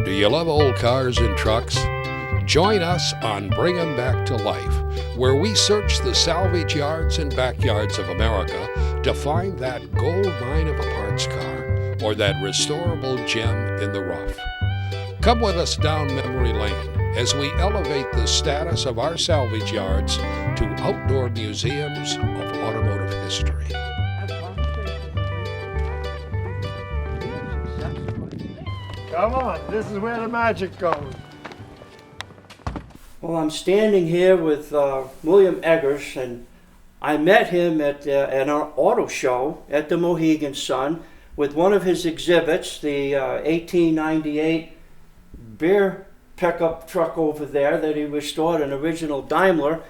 Do you love old cars and trucks? Join us on Bring 'em Back to Life, where we search the salvage yards and backyards of America to find that gold mine of a parts car or that restorable gem in the rough. Come with us down memory lane as we elevate the status of our salvage yards to outdoor museums of automotive history. Come on, this is where the magic goes. Well, I'm standing here with William Eggers, and I met him at an auto show at the Mohegan Sun with one of his exhibits, the 1898 beer pickup truck over there that he restored, an original Daimler.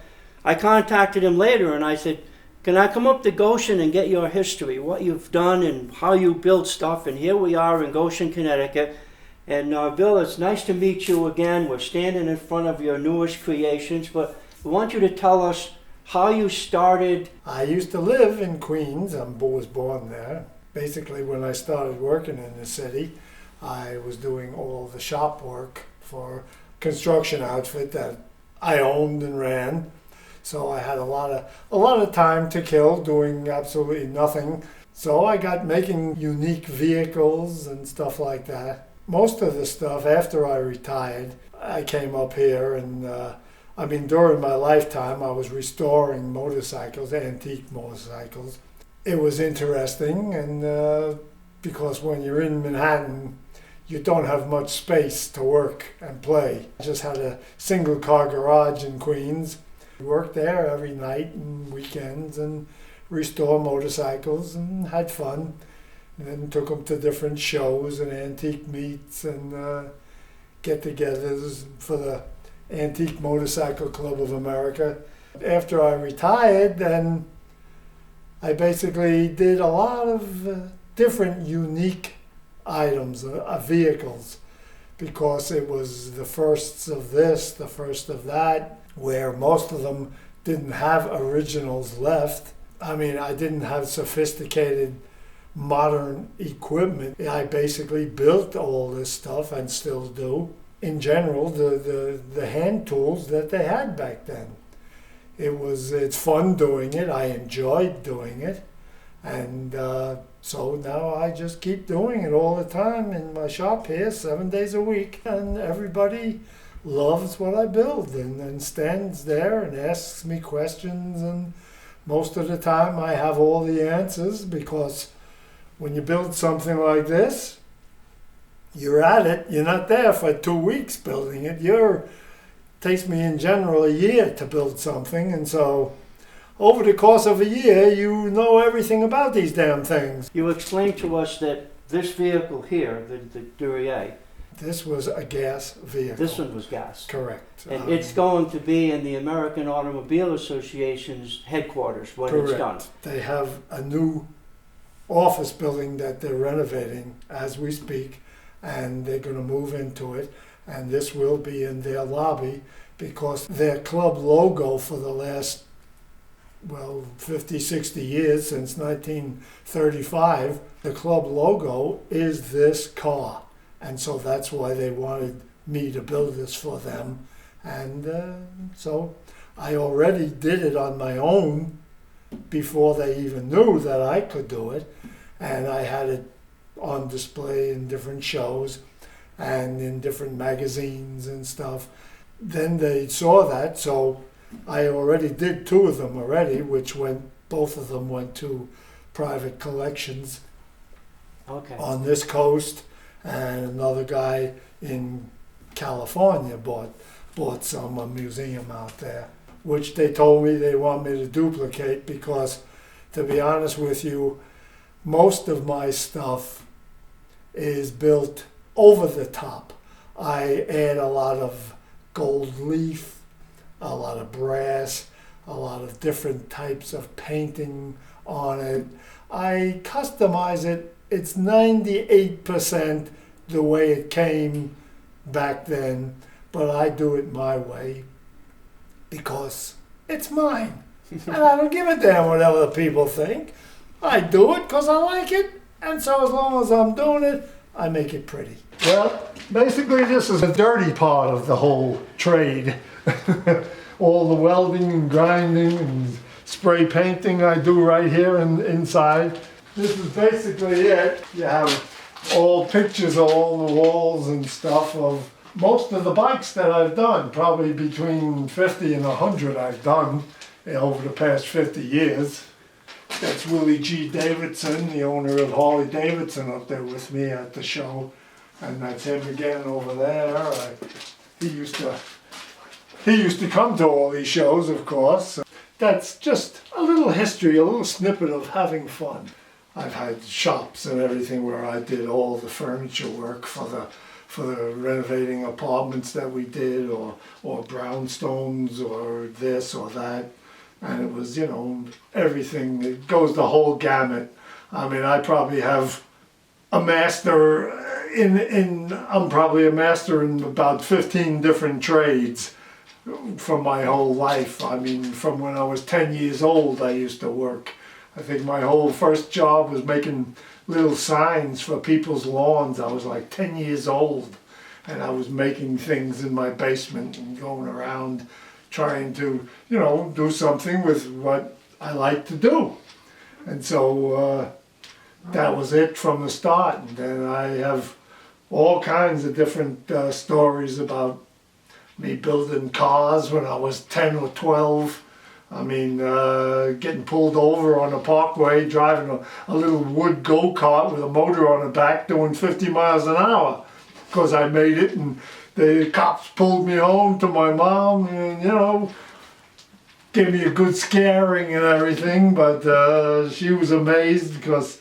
I contacted him later and I said, can I come up to Goshen and get your history, what you've done and how you build stuff? And here we are in Goshen, Connecticut. And Bill, it's nice to meet you again. We're standing in front of your newest creations, but we want you to tell us how you started. I used to live in Queens. I was born there. Basically, when I started working in the city, I was doing all the shop work for a construction outfit that I owned and ran. So I had a lot of time to kill doing absolutely nothing. So I got making unique vehicles and stuff like that. Most of the stuff, after I retired, I came up here and, during my lifetime, I was restoring motorcycles, antique motorcycles. It was interesting, and because when you're in Manhattan, you don't have much space to work and play. I just had a single car garage in Queens. I worked there every night and weekends and restore motorcycles and had fun. And then took them to different shows and antique meets and get-togethers for the Antique Motorcycle Club of America. After I retired, then I basically did a lot of different unique items, vehicles, because it was the firsts of this, the first of that, where most of them didn't have originals left. I didn't have sophisticated modern equipment. I basically built all this stuff and still do. In general, the hand tools that they had back then. It's fun doing it. I enjoyed doing it. And so now I just keep doing it all the time in my shop here, 7 days a week. And everybody loves what I build and stands there and asks me questions. And most of the time I have all the answers, because when you build something like this, you're at it. You're not there for 2 weeks building it. Takes me in general a year to build something, and so over the course of a year, you know everything about these damn things. You explained to us that this vehicle here, the Duryea, this was a gas vehicle. This one was gas. Correct. And it's going to be in the American Automobile Association's headquarters when correct. It's done. They have a new office building that they're renovating as we speak, and they're going to move into it, and this will be in their lobby, because their club logo for the last 50, 60 years, since 1935, the club logo is this car, and so that's why they wanted me to build this for them. And so I already did it on my own before they even knew that I could do it, and I had it on display in different shows and in different magazines and stuff. Then they saw that, so I already did 2 of them already, both of them went to private collections on this coast, and another guy in California bought some, a museum out there, which they told me they want me to duplicate, because, to be honest with you, most of my stuff is built over the top. I add a lot of gold leaf, a lot of brass, a lot of different types of painting on it. I customize it. It's 98% the way it came back then, but I do it my way because it's mine. And I don't give a damn what other people think. I do it because I like it, and so as long as I'm doing it, I make it pretty. Well, basically this is the dirty part of the whole trade. All the welding and grinding and spray painting I do right here inside. This is basically it. You have all pictures of all the walls and stuff of most of the bikes that I've done. Probably between 50 and 100 I've done over the past 50 years. That's Willie G. Davidson, the owner of Harley Davidson, up there with me at the show. And that's him again over there. He used to come to all these shows, of course. That's just a little history, a little snippet of having fun. I've had shops and everything where I did all the furniture work for the renovating apartments that we did, or brownstones, or this or that. And it was, you know, everything. It goes the whole gamut. I mean, I probably have a master I'm probably a master in about 15 different trades from my whole life. I mean, from when I was 10 years old, I used to work. I think my whole first job was making little signs for people's lawns. I was like 10 years old, and I was making things in my basement and going around trying to, you know, do something with what I like to do. And so that was it from the start. And then I have all kinds of different stories about me building cars when I was 10 or 12. I mean, getting pulled over on a parkway, driving a little wood go-kart with a motor on the back, doing 50 miles an hour, because I made it, and the cops pulled me home to my mom, and, you know, gave me a good scaring and everything, but she was amazed, because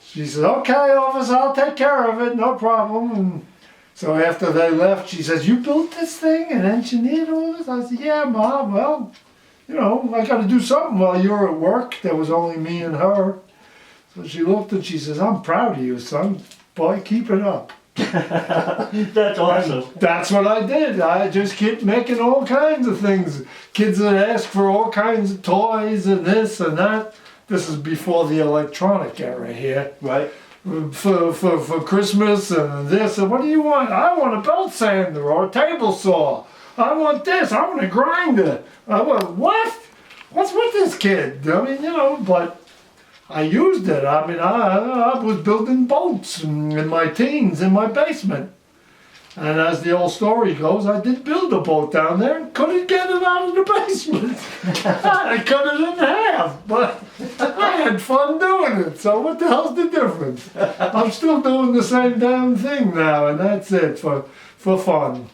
she said, "Okay, officer, I'll take care of it, no problem." And so after they left, she says, "You built this thing and engineered all this?" I said, "Yeah, Mom, well, you know, I got to do something while you were at work." There was only me and her. So she looked and she says, "I'm proud of you, son. Boy, keep it up." That's awesome. And that's what I did. I just kept making all kinds of things. Kids would ask for all kinds of toys and this and that. This is before the electronic era here. Right. For Christmas and this. And what do you want? I want a belt sander or a table saw. I want this. I want a grinder. I want, what? What's with this kid? I mean, you know, but I used it. I mean, I was building boats in my teens in my basement. And as the old story goes, I did build a boat down there and couldn't get it out of the basement. I cut it in half, but I had fun doing it. So what the hell's the difference? I'm still doing the same damn thing now, and that's it for fun.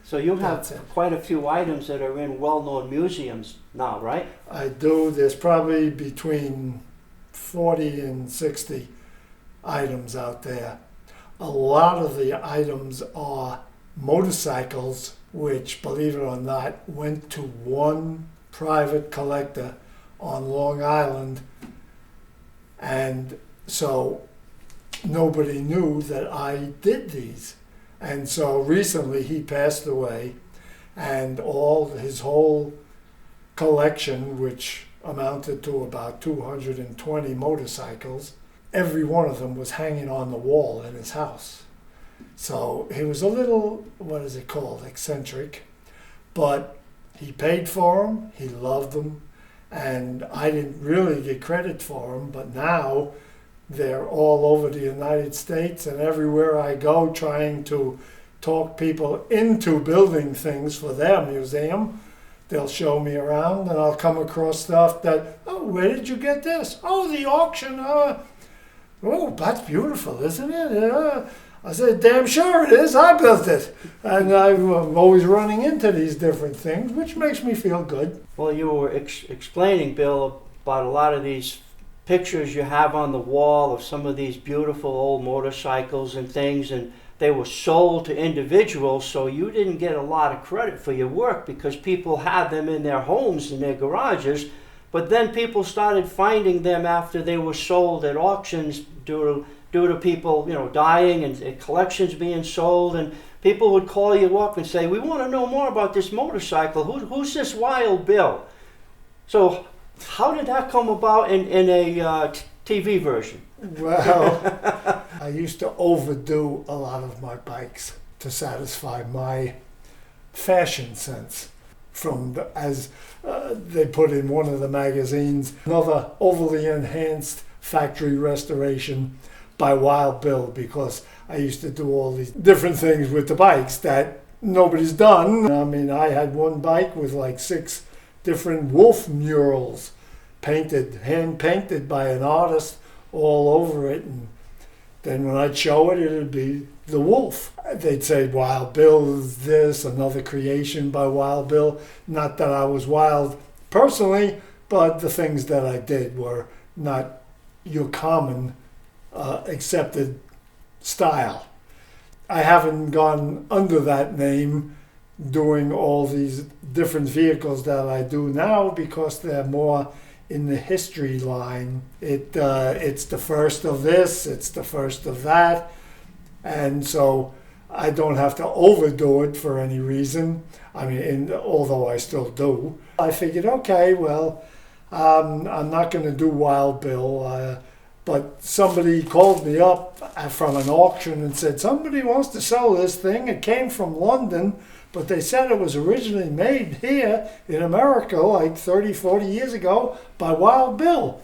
So you have quite a few items that are in well-known museums now, right? I do. There's probably between 40 and 60 items out there. A lot of the items are motorcycles, which, believe it or not, went to one private collector on Long Island, and so nobody knew that I did these. And so recently he passed away, and his whole collection, which amounted to about 220 motorcycles, every one of them was hanging on the wall in his house. So he was a little, what is it called, eccentric, but he paid for them, he loved them, and I didn't really get credit for them, but now they're all over the United States, and everywhere I go trying to talk people into building things for their museum, they'll show me around, and I'll come across stuff that, "Oh, where did you get this?" "Oh, the auction. Oh, that's beautiful, isn't it?" I said, "Damn sure it is. I built it." And I'm always running into these different things, which makes me feel good. Well, you were explaining, Bill, about a lot of these pictures you have on the wall of some of these beautiful old motorcycles and things, and they were sold to individuals, so you didn't get a lot of credit for your work because people had them in their homes, in their garages, but then people started finding them after they were sold at auctions due to people, you know, dying and collections being sold, and people would call you up and say, "We want to know more about this motorcycle. Who's this Wild Bill?" So how did that come about in a TV version? Well, I used to overdo a lot of my bikes to satisfy my fashion sense. As they put in one of the magazines, another overly enhanced factory restoration by Wild Bill, because I used to do all these different things with the bikes that nobody's done. I mean, I had one bike with like 6 different wolf murals painted, hand painted by an artist all over it, and then when I'd show it, it'd be the wolf. They'd say Wild Bill is this, another creation by Wild Bill. Not that I was wild personally, but the things that I did were not your common accepted style. I haven't gone under that name doing all these different vehicles that I do now, because they're more in the history line. It's the first of this, it's the first of that, and so I don't have to overdo it for any reason. I mean, although I still do. I figured, okay, well, I'm not going to do Wild Bill, but somebody called me up from an auction and said, somebody wants to sell this thing. It came from London, but they said it was originally made here in America like 30, 40 years ago by Wild Bill,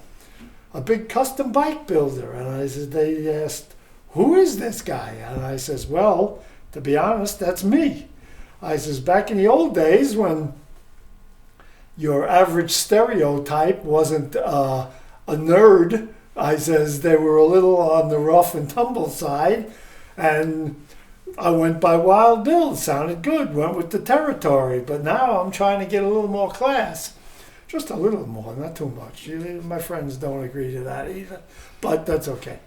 a big custom bike builder. And they asked, who is this guy? And I says, well, to be honest, that's me. I says, back in the old days when your average stereotype wasn't a nerd, I says they were a little on the rough and tumble side, and I went by Wild Bill. It sounded good, went with the territory, but now I'm trying to get a little more class. Just a little more, not too much. My friends don't agree to that either, but that's okay.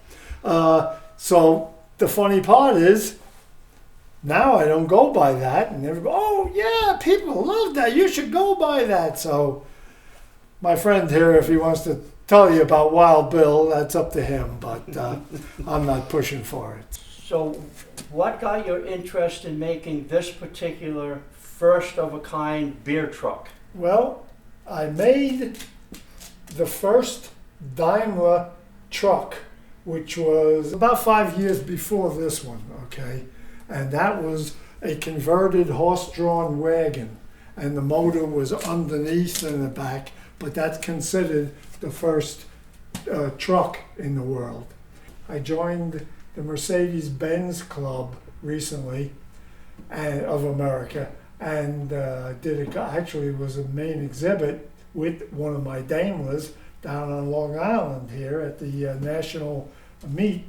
So the funny part is, now I don't go by that, and everybody, oh yeah, people love that, you should go by that. So my friend here, if he wants to tell you about Wild Bill, that's up to him, but I'm not pushing for it. So what got your interest in making this particular first-of-a-kind beer truck? Well, I made the first Daimler truck, which was about 5 years before this one, okay? And that was a converted horse-drawn wagon, and the motor was underneath in the back, but that's considered the first truck in the world. I joined the Mercedes-Benz Club recently of America, and actually was a main exhibit with one of my Daimlers down on Long Island here at the National Meet.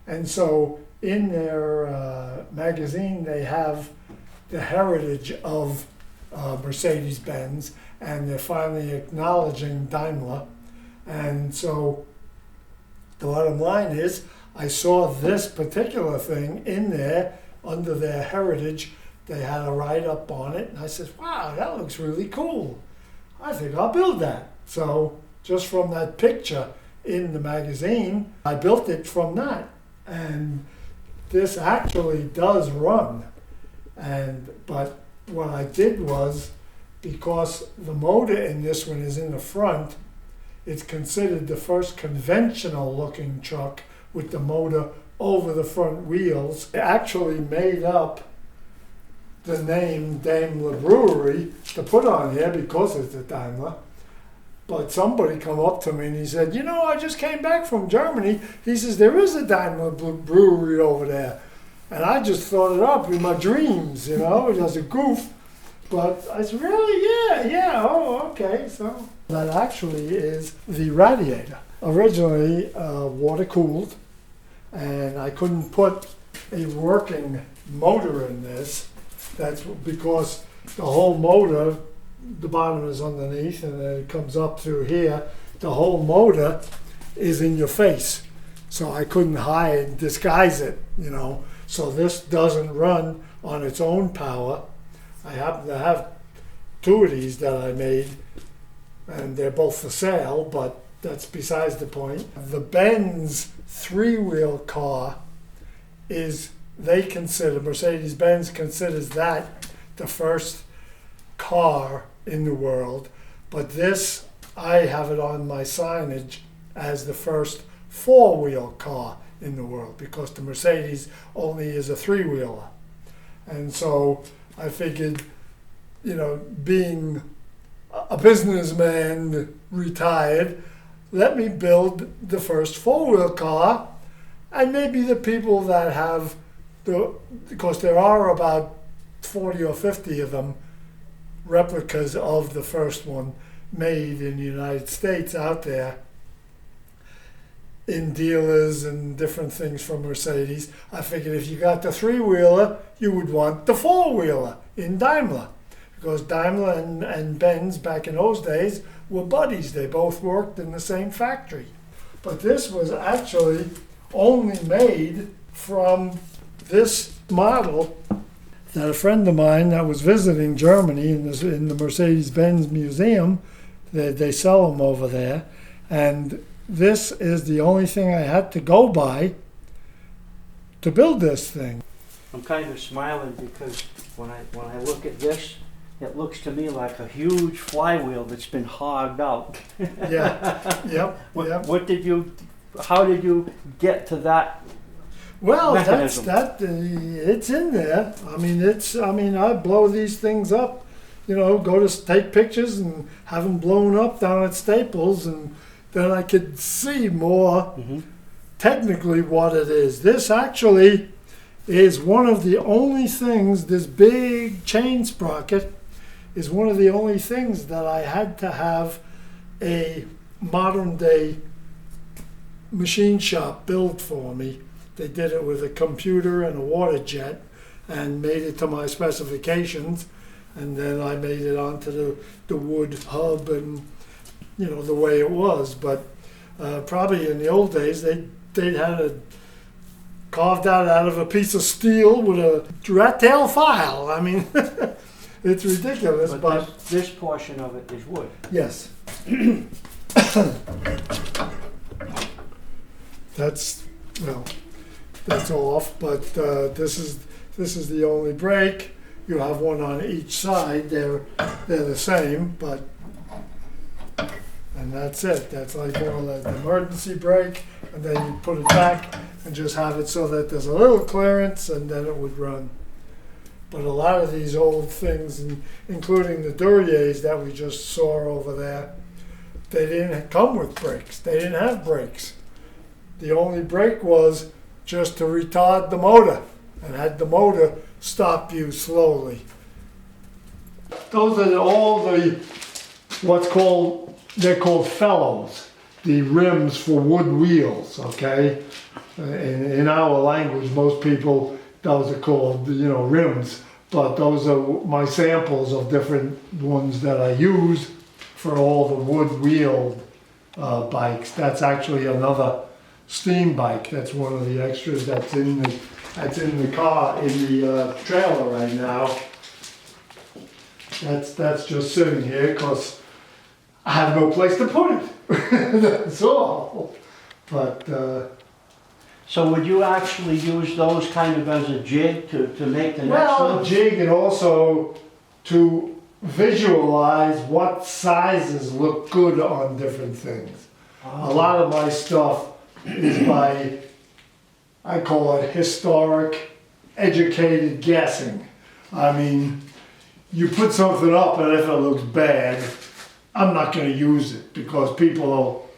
And so in their magazine they have the heritage of Mercedes-Benz, and they're finally acknowledging Daimler. And so the bottom line is, I saw this particular thing in there under their heritage. They had a write-up on it, and I said, wow, that looks really cool. I think I'll build that. So just from that picture in the magazine, I built it from that. And this actually does run. But what I did was, because the motor in this one is in the front, it's considered the first conventional looking truck with the motor over the front wheels. It actually made up the name Daimler Brewery to put on here because it's a Daimler. But somebody come up to me and he said, you know, I just came back from Germany. He says, there is a Daimler brewery over there. And I just thought it up in my dreams, you know, as a goof. But I said, really? Yeah, oh, okay. So that actually is the radiator. Originally water cooled, and I couldn't put a working motor in this. That's because the whole motor, the bottom is underneath and then it comes up through here. The whole motor is in your face. So I couldn't hide, disguise it, you know. So this doesn't run on its own power. I happen to have 2 of these that I made, and they're both for sale, but that's besides the point. The Benz 3-wheel car is, Mercedes-Benz considers that the first car in the world, but this, I have it on my signage as the first 4-wheel car in the world, because the Mercedes only is a three-wheeler. And so I figured, you know, being a businessman retired, let me build the first four-wheel car, and maybe the people that have because there are about 40 or 50 of them, replicas of the first one made in the United States out there in dealers and different things from Mercedes. I figured if you got the three-wheeler, you would want the four-wheeler in Daimler, because Daimler and Benz back in those days were buddies. They both worked in the same factory. But this was actually only made from this model that a friend of mine that was visiting Germany in the Mercedes-Benz Museum, they sell them over there, and this is the only thing I had to go by to build this thing. I'm kind of smiling because when I look at this, it looks to me like a huge flywheel that's been hogged out. Yeah, yep. What did you? How did you get to that? Well, mechanism? It's in there. I mean, I blow these things up, you know, go to take pictures and have them blown up down at Staples, and then I could see more technically what it is. This actually is one of the only things, this big chain sprocket is one of the only things that I had to have a modern day machine shop build for me. They did it with a computer and a water jet and made it to my specifications, and then I made it onto the wood hub and, you know, the way it was. But probably in the old days they'd had it carved out of a piece of steel with a rat tail file. I mean, it's ridiculous. But this portion of it is wood. Yes. That's off, but this is the only brake. You have one on each side. They're the same, but and that's it. That's like one of the emergency brake, and then you put it back and just have it so that there's a little clearance, and then it would run. But a lot of these old things, including the Duryeas that we just saw over there, they didn't come with brakes. They didn't have brakes. The only brake was just to retard the motor and had the motor stop you slowly. Those are all they're called fellows, the rims for wood wheels, okay? In our language, most people, those are called, you know, rims, but those are my samples of different ones that I use for all the wood wheeled bikes. That's actually another steam bike. That's one of the extras that's in the car, in the trailer right now. That's just sitting here because I have no place to put it. That's all. But so would you actually use those kind of as a jig to make the next well, one? a jig, and also to visualize what sizes look good on different things. Oh. A lot of my stuff is by, I call it historic, educated guessing. I mean, you put something up and if it looks bad, I'm not going to use it, because people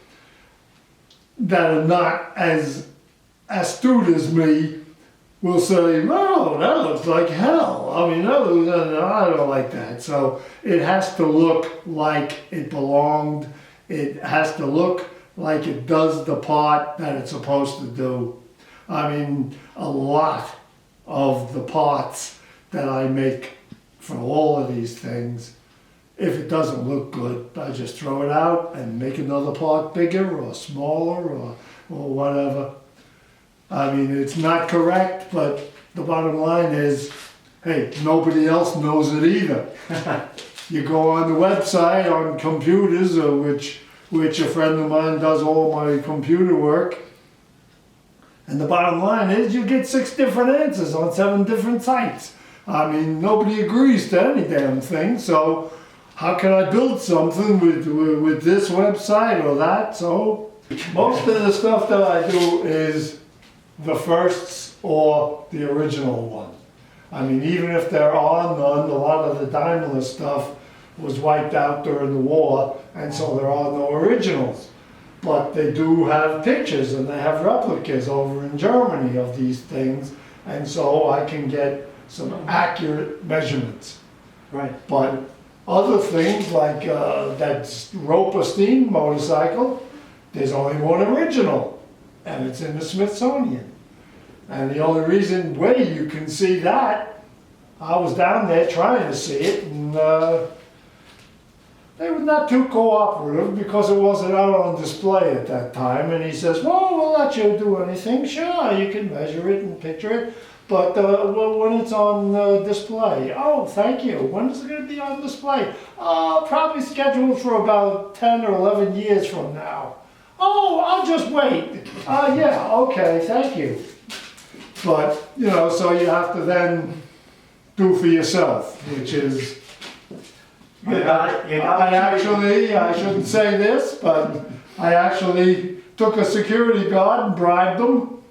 that are not as astute as me will say, "Oh, that looks like hell." I mean, I don't like that. So it has to look like it belonged. It has to look like it does the part that it's supposed to do. I mean, a lot of the parts that I make for all of these things, if it doesn't look good, I just throw it out and make another part bigger or smaller or whatever. I mean, it's not correct, but the bottom line is, hey, nobody else knows it either. You go on the website on computers, which a friend of mine does all my computer work, and the bottom line is you get 6 different answers on 7 different sites. I mean, nobody agrees to any damn thing, so how can I build something with this website or that? So most of the stuff that I do is the firsts or the original one. I mean, even if there are none, a lot of the Daimler stuff was wiped out during the war, and so there are no originals. But they do have pictures and they have replicas over in Germany of these things, and so I can get some accurate measurements. Right. But other things like that Roper steam motorcycle, there's only one original, and it's in the Smithsonian. And the only way you can see that, I was down there trying to see it, and they were not too cooperative because it wasn't out on display at that time. And he says, well, we'll let you do anything. Sure, you can measure it and picture it, but well, when it's on display. Oh, thank you. When is it going to be on display? Probably scheduled for about 10 or 11 years from now. Oh, I'll just wait. Yeah, okay, thank you. But, you know, so you have to then do for yourself, which is, I shouldn't say this, but I actually took a security guard and bribed him.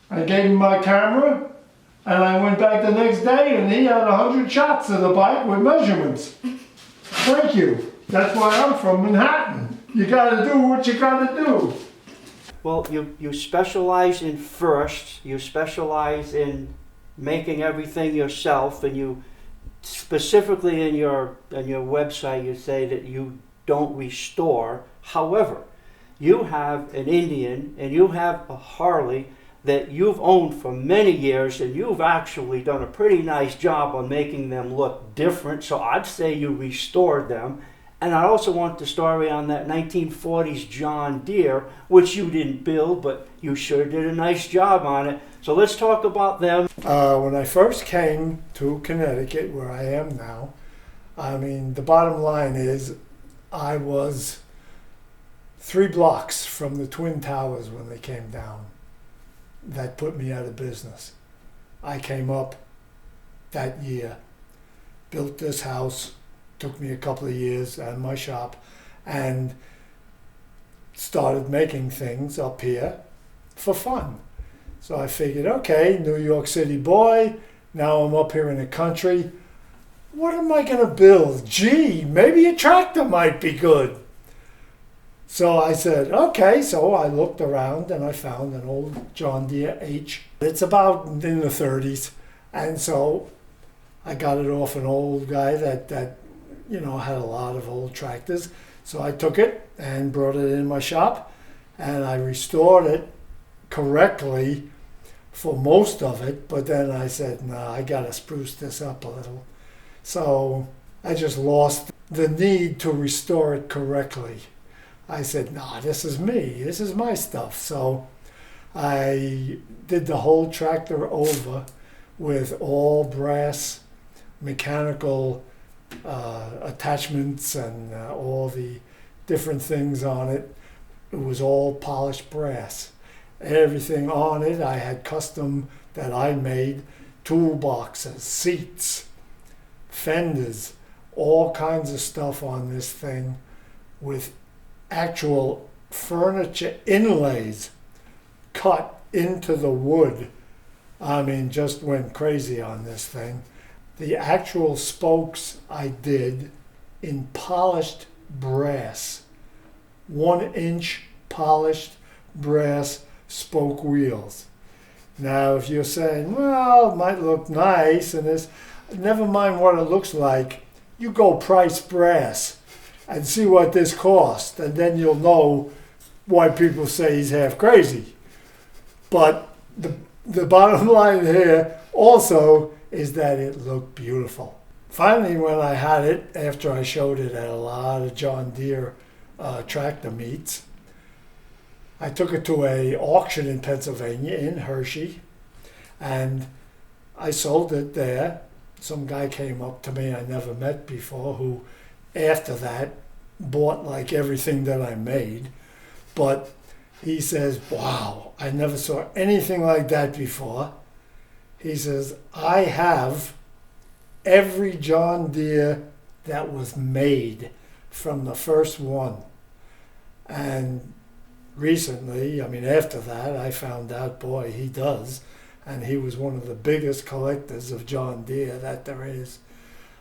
I gave him my camera, and I went back the next day, and he had 100 shots of the bike with measurements. Thank you. That's why I'm from Manhattan. You gotta do what you gotta do. Well, you specialize in firsts, you specialize in making everything yourself, and you specifically in your website you say that you don't restore. However, you have an Indian and you have a Harley that you've owned for many years, and you've actually done a pretty nice job on making them look different, so I'd say you restored them. And I also want the story on that 1940s John Deere, which you didn't build, but you sure did a nice job on it. So let's talk about them. When I first came to Connecticut, where I am now, I mean, the bottom line is I was 3 blocks from the Twin Towers when they came down. That put me out of business. I came up that year, built this house. Took me a couple of years and my shop, and started making things up here for fun. So I figured, okay, New York City boy, now I'm up here in the country. What am I going to build? Gee, maybe a tractor might be good. So I said, okay, so I looked around and I found an old John Deere H. It's about in the 30s, and so I got it off an old guy that you know, had a lot of old tractors. So I took it and brought it in my shop, and I restored it correctly for most of it, but then I said, nah, I gotta spruce this up a little. So I just lost the need to restore it correctly. I said, nah, this is me, this is my stuff. So I did the whole tractor over with all brass mechanical attachments and all the different things on it. It was all polished brass. Everything on it I had custom that I made, toolboxes, seats, fenders, all kinds of stuff on this thing with actual furniture inlays cut into the wood. I mean, just went crazy on this thing. The actual spokes I did in polished brass, 1-inch polished brass spoke wheels. Now, if you're saying, well, it might look nice and this, never mind what it looks like, you go price brass and see what this costs, and then you'll know why people say he's half crazy. But the bottom line here also is that it looked beautiful. Finally, when I had it, after I showed it at a lot of John Deere tractor meets, I took it to an auction in Pennsylvania, in Hershey, and I sold it there. Some guy came up to me I never met before, who after that bought like everything that I made. But he says, wow, I never saw anything like that before. He says, I have every John Deere that was made from the first one. And recently, I mean, after that, I found out, boy, he does. And he was one of the biggest collectors of John Deere that there is.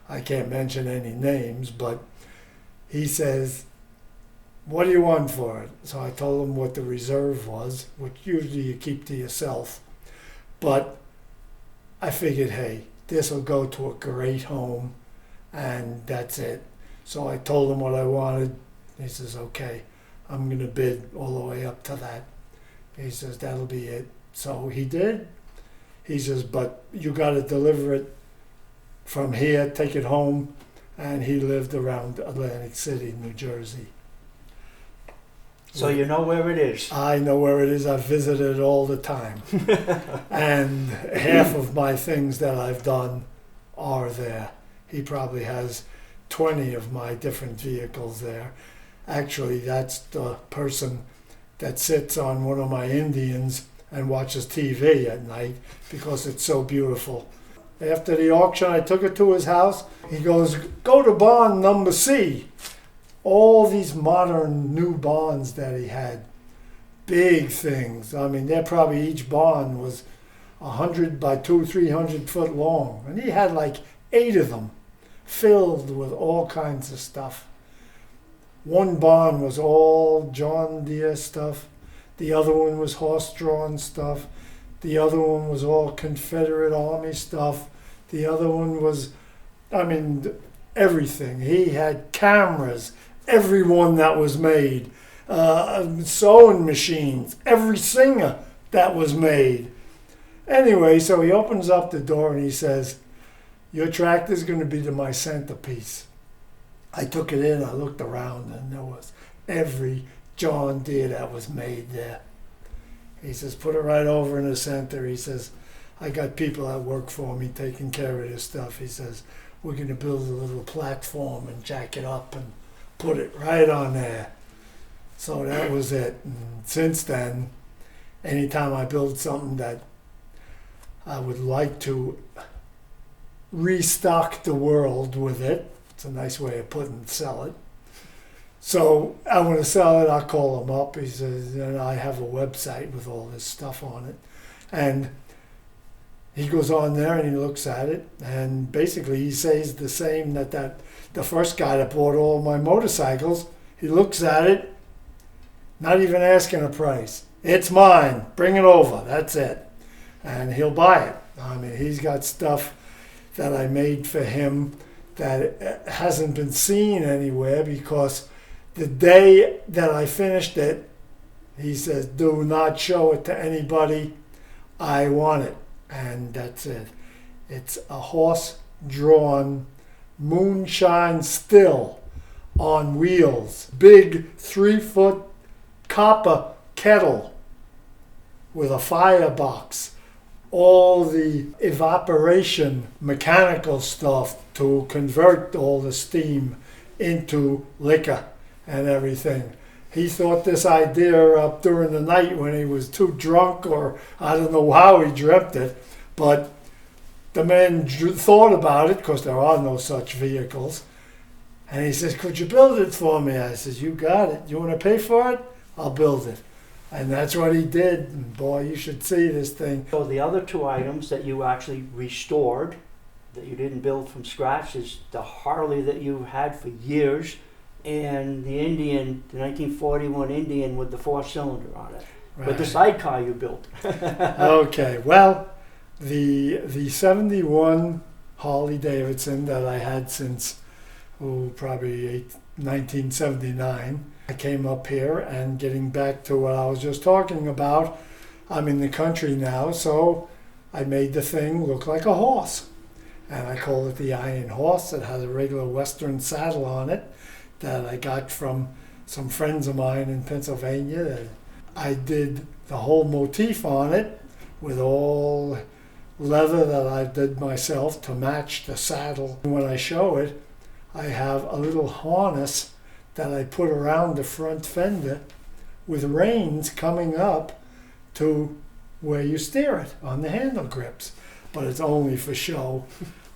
I can't mention any names, but he says, what do you want for it? So I told him what the reserve was, which usually you keep to yourself. But I figured, hey, this will go to a great home, and that's it. So I told him what I wanted. He says, okay, I'm going to bid all the way up to that. He says, that'll be it. So he did. He says, but you got to deliver it from here, take it home. And he lived around Atlantic City, New Jersey. So you know where it is. I know where it is. I visit it all the time. And half of my things that I've done are there. He probably has 20 of my different vehicles there. Actually, that's the person that sits on one of my Indians and watches TV at night because it's so beautiful. After the auction, I took it to his house. He goes, go to barn number C. All these modern new barns that he had, big things. I mean, they're probably each barn was 100 by 300 foot long. And he had like 8 of them filled with all kinds of stuff. One barn was all John Deere stuff. The other one was horse-drawn stuff. The other one was all Confederate Army stuff. The other one was, I mean, everything. He had cameras, every one that was made, sewing machines, every singer that was made. Anyway, so he opens up the door and he says, your tractor's going to be my centerpiece. I took it in, I looked around, and there was every John Deere that was made there. He says, put it right over in the center. He says, I got people that work for me taking care of this stuff. He says, we're going to build a little platform and jack it up and put it right on there. So that was it. And since then, anytime I build something that I would like to restock the world with it, it's a nice way of putting sell it. So I want to sell it, I'll call him up. He says, I have a website with all this stuff on it. And he goes on there and he looks at it. And basically he says the same that the first guy that bought all my motorcycles, he looks at it, not even asking a price. It's mine, bring it over, that's it. And he'll buy it. I mean, he's got stuff that I made for him that hasn't been seen anywhere because the day that I finished it, he says, do not show it to anybody. I want it. And that's it. It's a horse-drawn moonshine still on wheels. Big 3-foot copper kettle with a firebox. All the evaporation mechanical stuff to convert all the steam into liquor and everything. He thought this idea up during the night when he was too drunk, or I don't know how he dreamt it, but the man thought about it because there are no such vehicles. And he says, could you build it for me? I says, you got it. You want to pay for it? I'll build it. And that's what he did. And boy, you should see this thing. So the other 2 items that you actually restored, that you didn't build from scratch, is the Harley that you had for years, and the Indian, the 1941 Indian with the 4-cylinder on it, Right. with the sidecar you built. Okay, well, the 71 Harley Davidson that I had since probably 1979. I came up here, and getting back to what I was just talking about, I'm in the country now, so I made the thing look like a horse. And I call it the Iron Horse. It has a regular Western saddle on it that I got from some friends of mine in Pennsylvania. I did the whole motif on it with all leather that I did myself to match the saddle. When I show it, I have a little harness that I put around the front fender with reins coming up to where you steer it on the handle grips. But it's only for show,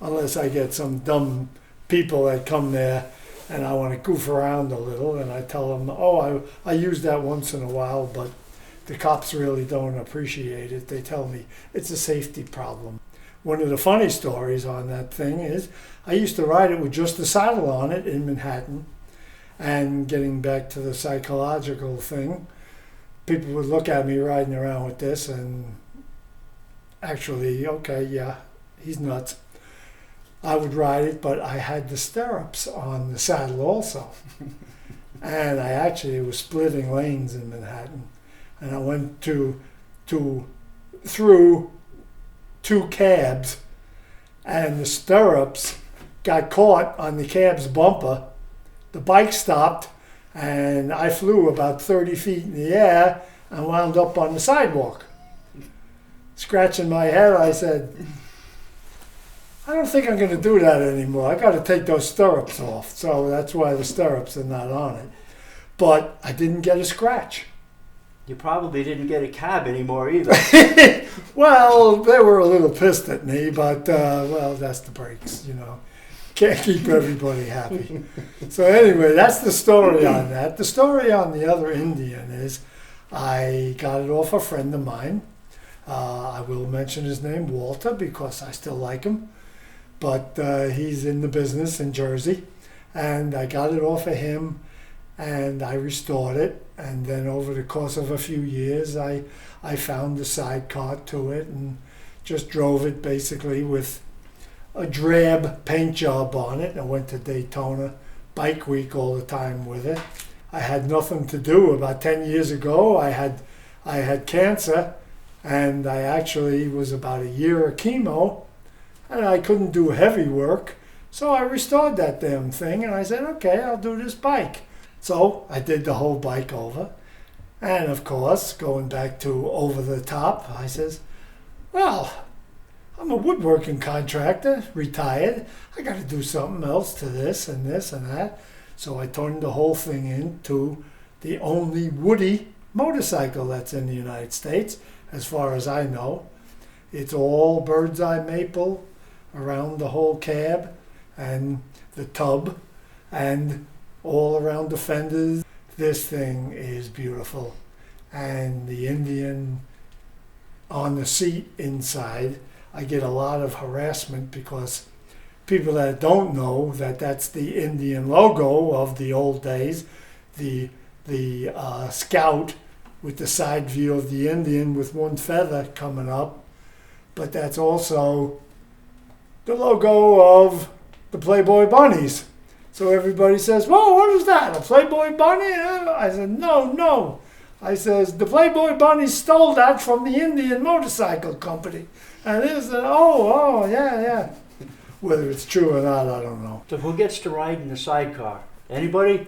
unless I get some dumb people that come there and I want to goof around a little, and I tell them, oh, I use that once in a while, but the cops really don't appreciate it. They tell me it's a safety problem. One of the funny stories on that thing is I used to ride it with just the saddle on it in Manhattan. And getting back to the psychological thing, people would look at me riding around with this and actually, okay, yeah, he's nuts. I would ride it, but I had the stirrups on the saddle also. And I actually was splitting lanes in Manhattan. And I went through 2 cabs, and the stirrups got caught on the cab's bumper. The bike stopped, and I flew about 30 feet in the air and wound up on the sidewalk. Scratching my head, I said, I don't think I'm going to do that anymore. I got to take those stirrups off. So that's why the stirrups are not on it. But I didn't get a scratch. You probably didn't get a cab anymore either. Well, they were a little pissed at me, but, well, that's the breaks, you know. Can't keep everybody happy. So anyway, that's the story on that. The story on the other Indian is I got it off a friend of mine. I will mention his name, Walter, because I still like him. But he's in the business in Jersey. And I got it off of him, and I restored it. And then over the course of a few years, I found the sidecar to it and just drove it basically with a drab paint job on it. I went to Daytona Bike Week all the time with it. I had nothing to do. About 10 years ago, I had cancer, and I actually was about a year of chemo, and I couldn't do heavy work. So I restored that damn thing, and I said, okay, I'll do this bike. So I did the whole bike over. And of course, going back to over the top, I says, well, I'm a woodworking contractor, retired. I got to do something else to this and that. So I turned the whole thing into the only woody motorcycle that's in the United States, as far as I know. It's all bird's eye maple around the whole cab and the tub and all around the fenders. This thing is beautiful. And the Indian on the seat inside, I get a lot of harassment because people that don't know that that's the Indian logo of the old days, the scout with the side view of the Indian with one feather coming up, but that's also the logo of the Playboy Bunnies. So everybody says, whoa, what is that, a Playboy Bunny? I said, no. I says, the Playboy Bunnies stole that from the Indian Motorcycle Company. And they said, oh, yeah. Whether it's true or not, I don't know. So who gets to ride in the sidecar? Anybody?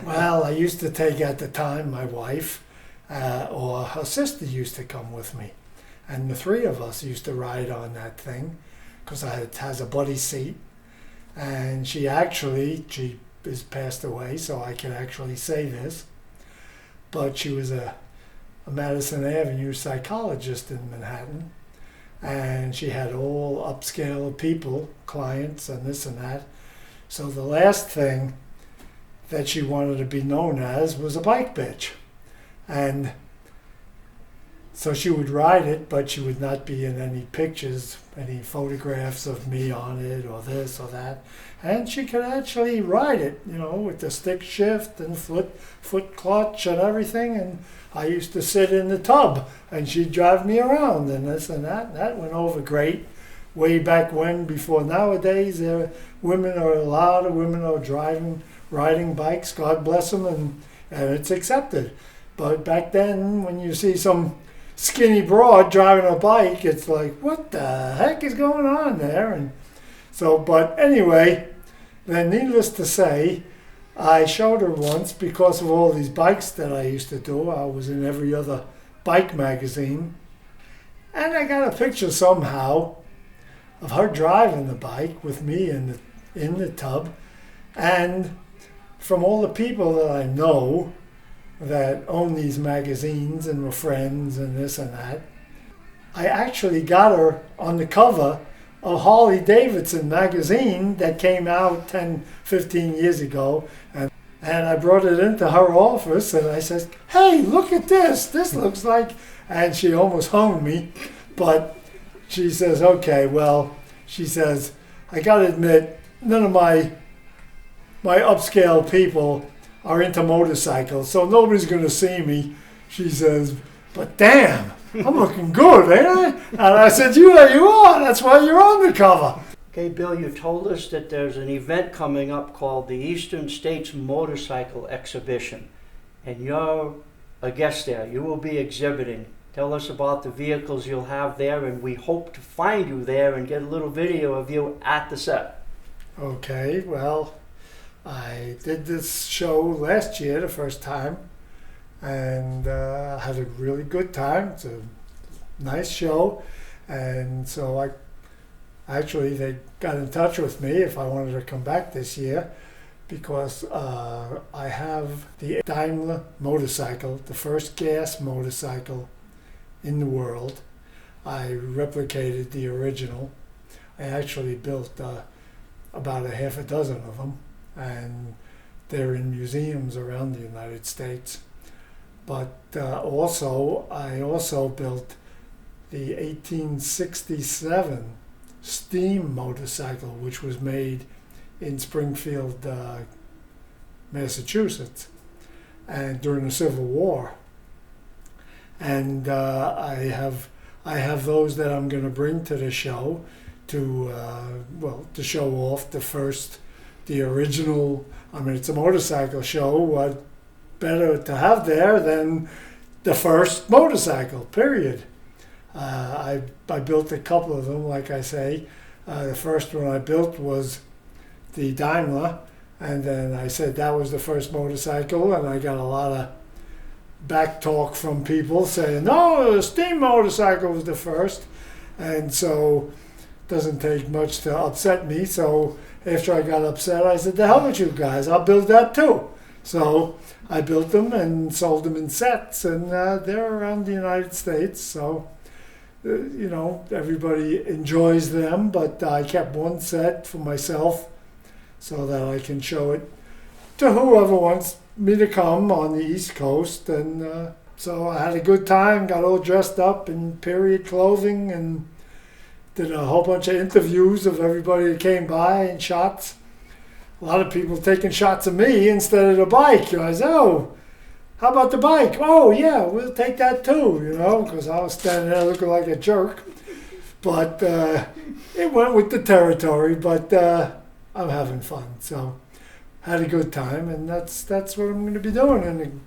Well, I used to take at the time my wife or her sister used to come with me. And the 3 of us used to ride on that thing because it has a buddy seat. And she is passed away, so I can actually say this. But she was a Madison Avenue psychologist in Manhattan. And she had all upscale people, clients and this and that. So the last thing that she wanted to be known as was a bike bitch. And so she would ride it, but she would not be in any pictures, any photographs of me on it or this or that. And she could actually ride it, with the stick shift and foot clutch and everything. And I used to sit in the tub and she'd drive me around and this and that. That went over great way back when. Before nowadays, a lot of women are riding bikes, God bless them, and it's accepted. But back then, when you see some skinny broad driving a bike, it's like, what the heck is going on there? And so, but anyway, then needless to say, I showed her once because of all these bikes that I used to do. I was in every other bike magazine. And I got a picture somehow of her driving the bike with me in the tub. And from all the people that I know that own these magazines and were friends and this and that, I actually got her on the cover a Harley Davidson magazine that came out 10, 15 years ago. And I brought it into her office and I said, hey, look at this. This looks like, and she almost hung me. But she says, okay, well, she says, I got to admit, none of my upscale people are into motorcycles, so nobody's going to see me. She says, but damn, I'm looking good, ain't I? And I said, you are. That's why you're on the cover. Okay, Bill, you told us that there's an event coming up called the Eastern States Motorcycle Exhibition, and you're a guest there. You will be exhibiting. Tell us about the vehicles you'll have there, and we hope to find you there and get a little video of you at the set. Okay, well, I did this show last year, the first time, and had a really good time. It's a nice show, and so they got in touch with me if I wanted to come back this year, because I have the Daimler motorcycle, the first gas motorcycle in the world. I replicated the original. I actually built about a half a dozen of them, and they're in museums around the United States. But I also built the 1867 steam motorcycle, which was made in Springfield, Massachusetts, and during the Civil War. And I have those that I'm going to bring to the show to show off the original. I mean, it's a motorcycle show. What better to have there than the first motorcycle, period. I built a couple of them, like I say. The first one I built was the Daimler, and then I said that was the first motorcycle, and I got a lot of back talk from people saying, no, the steam motorcycle was the first. And so it doesn't take much to upset me. So after I got upset, I said, the hell with you guys, I'll build that too. So I built them and sold them in sets, and they're around the United States. So, everybody enjoys them, but I kept one set for myself so that I can show it to whoever wants me to come on the East Coast. And so I had a good time, got all dressed up in period clothing, and did a whole bunch of interviews of everybody that came by and shots. A lot of people taking shots of me instead of the bike. I said, oh, how about the bike? Oh, yeah, we'll take that too, because I was standing there looking like a jerk. But it went with the territory, but I'm having fun. So had a good time, and that's what I'm going to be doing in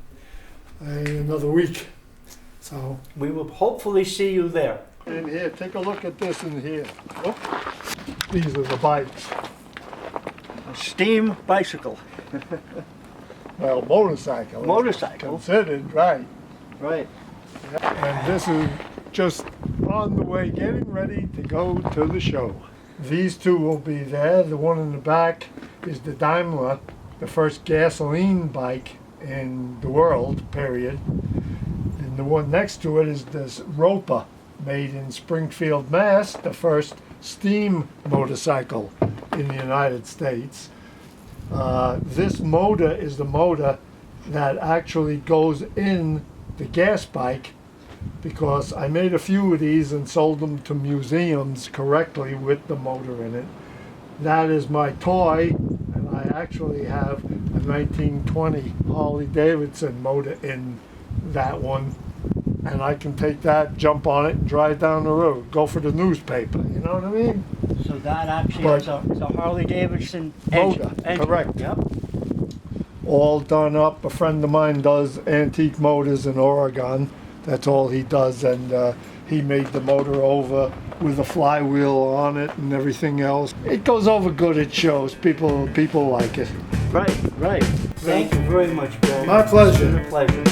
another week. So We will hopefully see you there. in here, take a look at this in here. Oh, these are the bikes. A steam bicycle. Well, motorcycle. Motorcycle. Considered, right. Right. And this is just on the way, getting ready to go to the show. These two will be there. The one in the back is the Daimler, the first gasoline bike in the world, period. And the one next to it is this Ropa, made in Springfield, Mass, the first steam motorcycle in the United States. This motor is the motor that actually goes in the gas bike, because I made a few of these and sold them to museums correctly with the motor in it. That is my toy, and I actually have a 1920 Harley Davidson motor in that one, and I can take that, jump on it, and drive down the road, go for the newspaper, you know what I mean? So that actually But- is a Harley Davidson Motor, engine. correct. Yep. All done up. A friend of mine does antique motors in Oregon. That's all he does, and he made the motor over with a flywheel on it and everything else. It goes over good at shows. People like it. Right. Thank you very much, Bill. My pleasure. It's been a pleasure.